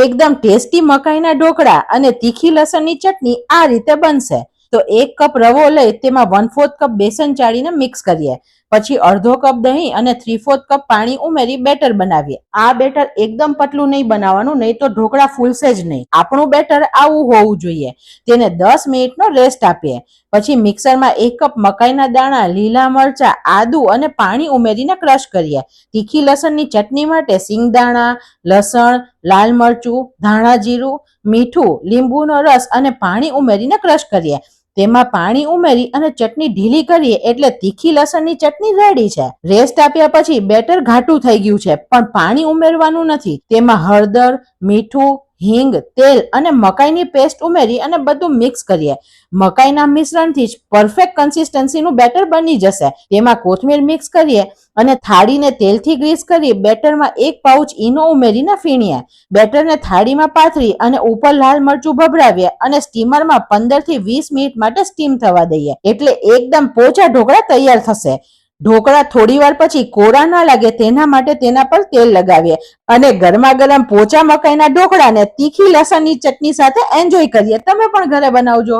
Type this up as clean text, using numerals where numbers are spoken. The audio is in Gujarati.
એકદમ ટેસ્ટી મકાઈના ઢોકળા અને તીખી લસણની ચટણી આ રીતે બનશે. તો 1 કપ રવો લઈ તેમાં 1/4 કપ બેસન ચાળીને મિક્સ કરીએ. પછી અડધો કપ દહીં અને 3/4 કપ પાણી ઉમેરી બેટર બનાવીએ. આ બેટર એકદમ પતલું નહીં બનાવવાનું, નહીં તો ઢોકળા ફૂલશે જ નહીં. આપણું બેટર આવું હોવું જોઈએ. તેને 10 મિનિટનો રેસ્ટ આપીએ. પછી મિક્સરમાં 1 કપ મકાઈના દાણા, લીલા મરચા, આદુ અને પાણી ઉમેરીને ક્રશ કરીએ. તીખી લસણની ચટણી માટે સિંગદાણા, લસણ, લાલ મરચું, ધાણા જીરું, મીઠું, લીંબુનો રસ અને પાણી ઉમેરીને ક્રશ કરીએ. તેમાં પાણી ઉમેરી અને ચટણી ઢીલી કરીએ એટલે તીખી લસણની ચટણી રેડી છે. રેસ્ટ આપ્યા પછી બેટર ઘાટું થઈ ગયું છે, પણ પાણી ઉમેરવાનું નથી. તેમાં હળદર, મીઠું, હિંગ, તેલ અને મકાઈની પેસ્ટ ઉમેરી અને બધું મિક્સ કરીએ. મકાઈના મિશ્રણથી જ પરફેક્ટ કન્સિસ્ટન્સીનું બેટર બની જશે. તેમાં કોથમીર મિક્સ કરીએ અને થાળીને તેલથી ગ્રીસ કરી બેટરમાં 1 પાઉચ ઈનો ઉમેરીને ફીણીએ. બેટરને થાળીમાં પાથરી અને ઉપર લાલ મરચું ભભરાવીએ અને સ્ટીમરમાં 15 થી 20 મિનિટ માટે સ્ટીમ થવા દઈએ. એટલે એકદમ પોચા ઢોકળા તૈયાર થશે. ઢોકળા થોડી વાર પછી કોરા ના લાગે તેના માટે તેના પર તેલ લગાવીએ અને ગરમા ગરમ પોચા મકાઈના ઢોકળાને તીખી લસણની ચટણી સાથે એન્જોય કરીએ. તમે પણ ઘરે બનાવજો.